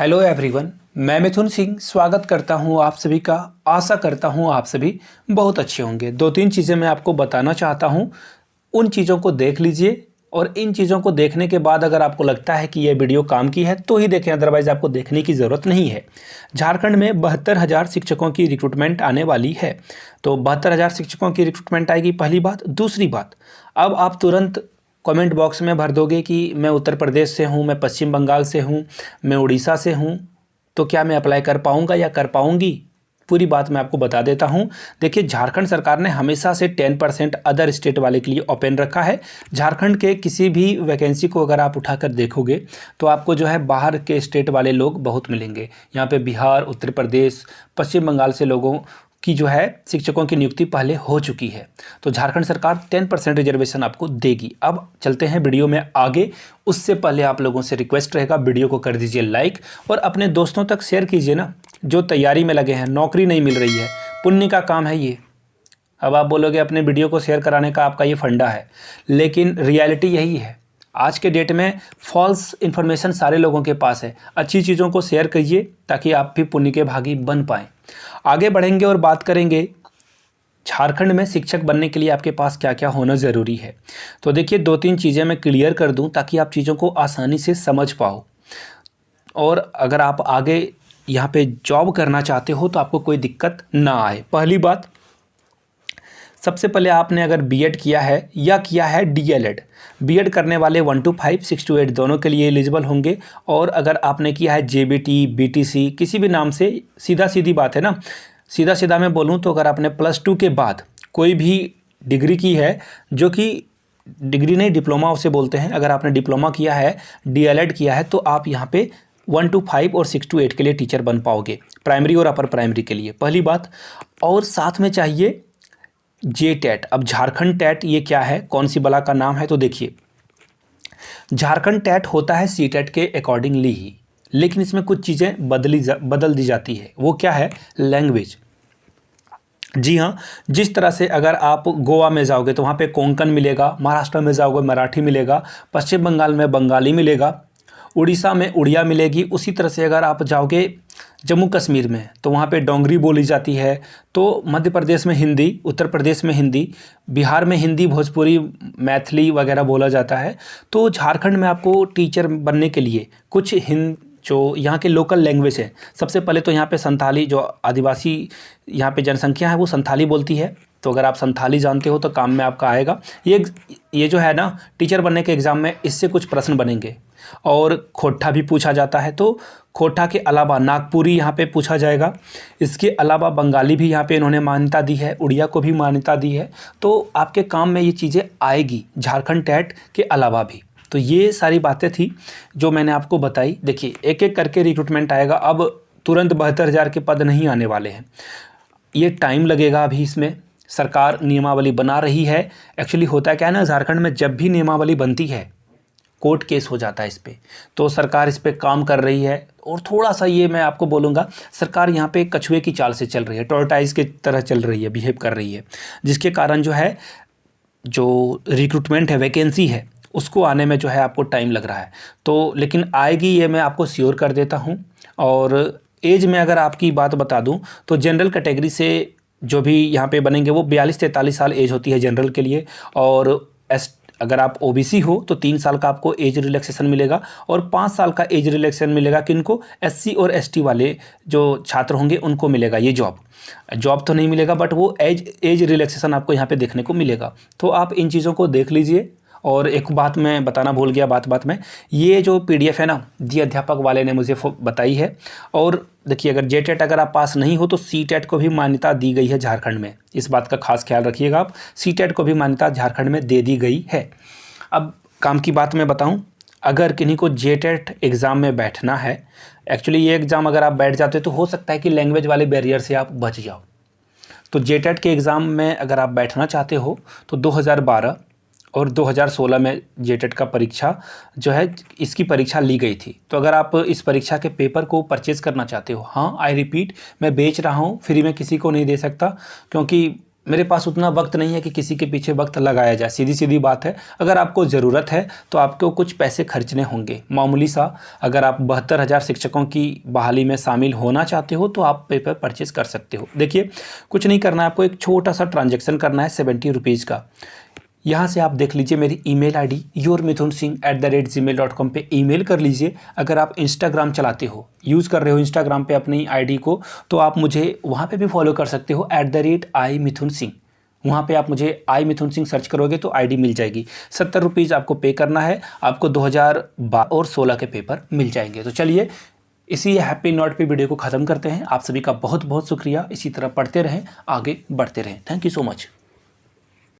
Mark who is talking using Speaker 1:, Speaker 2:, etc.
Speaker 1: Hello everyone, मैं मिथुन सिंह स्वागत करता हूं आप सभी का। आशा करता हूं आप सभी बहुत अच्छे होंगे। दो तीन चीज़ें मैं आपको बताना चाहता हूं, उन चीज़ों को देख लीजिए और इन चीज़ों को देखने के बाद अगर आपको लगता है कि ये वीडियो काम की है तो ही देखें, अदरवाइज़ आपको देखने की ज़रूरत नहीं है। झारखंड में 72,000 शिक्षकों की रिक्रूटमेंट आने वाली है। तो 72,000 शिक्षकों की रिक्रूटमेंट आएगी, पहली बात। दूसरी बात, अब आप तुरंत कमेंट बॉक्स में भर दोगे कि मैं उत्तर प्रदेश से हूँ, मैं पश्चिम बंगाल से हूँ, मैं उड़ीसा से हूँ, तो क्या मैं अप्लाई कर पाऊँगा या कर पाऊँगी? पूरी बात मैं आपको बता देता हूँ। देखिए, झारखंड सरकार ने हमेशा से 10% अदर स्टेट वाले के लिए ओपन रखा है। झारखंड के किसी भी वैकेंसी को अगर आप उठाकर देखोगे तो आपको जो है बाहर के स्टेट वाले लोग बहुत मिलेंगे। यहाँ पे बिहार, उत्तर प्रदेश, पश्चिम बंगाल से लोगों की जो है शिक्षकों की नियुक्ति पहले हो चुकी है। तो झारखंड सरकार 10% रिजर्वेशन आपको देगी। अब चलते हैं वीडियो में आगे। उससे पहले आप लोगों से रिक्वेस्ट रहेगा, वीडियो को कर दीजिए लाइक और अपने दोस्तों तक शेयर कीजिए ना, जो तैयारी में लगे हैं, नौकरी नहीं मिल रही है, पुण्य का काम है ये। अब आप बोलोगे अपने वीडियो को शेयर कराने का आपका ये फंडा है, लेकिन रियलिटी यही है। आज के डेट में फॉल्स इन्फॉर्मेशन सारे लोगों के पास है। अच्छी चीज़ों को शेयर करिए ताकि आप भी पुण्य के भागी बन पाएँ। आगे बढ़ेंगे और बात करेंगे झारखंड में शिक्षक बनने के लिए आपके पास क्या क्या होना ज़रूरी है। तो देखिए, दो तीन चीज़ें मैं क्लियर कर दूं ताकि आप चीज़ों को आसानी से समझ पाओ, और अगर आप आगे यहाँ पे जॉब करना चाहते हो तो आपको कोई दिक्कत ना आए। पहली बात, सबसे पहले आपने अगर बीएड किया है या किया है डीएलएड, बीएड करने वाले 1 to 5, 6 to 8 दोनों के लिए एलिजिबल होंगे। और अगर आपने किया है जेबीटी, बीटीसी, किसी भी नाम से, सीधा सीधी बात है ना, सीधा सीधा मैं बोलूँ तो अगर आपने +2 के बाद कोई भी डिग्री की है, जो कि डिग्री नहीं, डिप्लोमा उसे बोलते हैं, अगर आपने डिप्लोमा किया है, डीएलएड किया है, तो आप यहाँ पे 1 to 5 और 6 to 8 के लिए टीचर बन पाओगे, प्राइमरी और अपर प्राइमरी के लिए, पहली बात। और साथ में चाहिए जे टेट। अब झारखंड टेट ये क्या है, कौन सी बला का नाम है? तो देखिए, झारखंड टेट होता है सी टेट के अकॉर्डिंगली ही, लेकिन इसमें कुछ चीज़ें बदल दी जाती है। वो क्या है? लैंग्वेज। जी हाँ, जिस तरह से अगर आप गोवा में जाओगे तो वहाँ पे कोंकण मिलेगा, महाराष्ट्र में जाओगे मराठी मिलेगा, पश्चिम बंगाल में बंगाली मिलेगा, उड़ीसा में उड़िया मिलेगी। उसी तरह से अगर आप जाओगे जम्मू कश्मीर में तो वहाँ पे डोंगरी बोली जाती है। तो मध्य प्रदेश में हिंदी, उत्तर प्रदेश में हिंदी, बिहार में हिंदी, भोजपुरी, मैथिली वगैरह बोला जाता है। तो झारखंड में आपको टीचर बनने के लिए कुछ जो यहाँ के लोकल लैंग्वेज है, सबसे पहले तो यहाँ पे संथाली, जो आदिवासी यहाँ पे जनसंख्या है वो संथाली बोलती है। तो अगर आप संथाली जानते हो तो काम में आपका आएगा। ये जो है ना, टीचर बनने के एग्ज़ाम में इससे कुछ प्रश्न बनेंगे। और खोटा भी पूछा जाता है, तो खोटा के अलावा नागपुरी यहाँ पे पूछा जाएगा। इसके अलावा बंगाली भी यहाँ पे इन्होंने मान्यता दी है, उड़िया को भी मान्यता दी है। तो आपके काम में ये चीज़ें आएगी झारखंड टेट के अलावा भी। तो ये सारी बातें थी जो मैंने आपको बताई। देखिए, एक एक करके रिक्रूटमेंट आएगा। अब तुरंत 72,000 के पद नहीं आने वाले हैं, ये टाइम लगेगा। अभी इसमें सरकार नियमावली बना रही है। एक्चुअली होता क्या है ना, झारखंड में जब भी नियमावली बनती है कोर्ट केस हो जाता है इस पर। तो सरकार इस पर काम कर रही है। और थोड़ा सा ये मैं आपको बोलूँगा, सरकार यहाँ पे कछुए की चाल से चल रही है, टॉर्टाइज की तरह चल रही है, बिहेव कर रही है, जिसके कारण जो है, जो रिक्रूटमेंट है, वैकेंसी है, उसको आने में जो है आपको टाइम लग रहा है। तो लेकिन आएगी, ये मैं आपको श्योर कर देता हूँ। और एज में अगर आपकी बात बता दूँ तो जनरल कैटेगरी से जो भी यहाँ पे बनेंगे वो 42-43 साल एज होती है जनरल के लिए। और अगर आप ओबीसी हो तो 3 साल का आपको एज रिलैक्सेशन मिलेगा और 5 साल का एज रिलैक्सेशन मिलेगा। किनको? एससी और एसटी वाले जो छात्र होंगे उनको मिलेगा ये जॉब तो नहीं मिलेगा, बट वो एज रिलैक्सेशन आपको यहाँ पे देखने को मिलेगा। तो आप इन चीज़ों को देख लीजिए। और एक बात मैं बताना भूल गया, बात में, ये जो पीडीएफ है ना, दी अध्यापक वाले ने मुझे बताई है। और देखिए, अगर जे टेट अगर आप पास नहीं हो तो सी टेट को भी मान्यता दी गई है झारखंड में। इस बात का खास ख्याल रखिएगा आप, सी टेट को भी मान्यता झारखंड में दे दी गई है। अब काम की बात मैं बताऊं, अगर किन्हीं को जे टेट एग्ज़ाम में बैठना है, एक्चुअली ये एग्ज़ाम अगर आप बैठ जाते तो हो सकता है कि लैंग्वेज वाले बैरियर से आप बच जाओ। तो जे टेट के एग्ज़ाम में अगर आप बैठना चाहते हो तो 2012 और 2016 में जे टेट का परीक्षा जो है, इसकी परीक्षा ली गई थी। तो अगर आप इस परीक्षा के पेपर को परचेज़ करना चाहते हो, हाँ, आई रिपीट, मैं बेच रहा हूँ, फ्री में किसी को नहीं दे सकता, क्योंकि मेरे पास उतना वक्त नहीं है कि किसी के पीछे वक्त लगाया जाए। सीधी सीधी बात है, अगर आपको ज़रूरत है तो आपको कुछ पैसे खर्चने होंगे, मामूली सा। अगर आप 72,000 शिक्षकों की बहाली में शामिल होना चाहते हो तो आप पेपर परचेज़ कर सकते हो। देखिए, कुछ नहीं करना है आपको, एक छोटा सा ट्रांजैक्शन करना है 70 रुपीज़ का। यहाँ से आप देख लीजिए मेरी ईमेल आईडी yourmithunsingh@gmail.com पे ईमेल कर लीजिए। अगर आप इंस्टाग्राम चलाते हो, यूज़ कर रहे हो इंस्टाग्राम पे अपनी आईडी को, तो आप मुझे वहाँ पे भी फॉलो कर सकते हो @iMithunSingh। वहाँ पे आप मुझे आई मिथुन सिंह सर्च करोगे तो आईडी मिल जाएगी। 70 रुपीज़ आपको पे करना है, आपको 2012 और 16 के पेपर मिल जाएंगे। तो चलिए, इसी हैप्पी नोट पे वीडियो को ख़त्म करते हैं। आप सभी का बहुत बहुत शुक्रिया। इसी तरह पढ़ते रहें, आगे बढ़ते रहें। Thank you so much.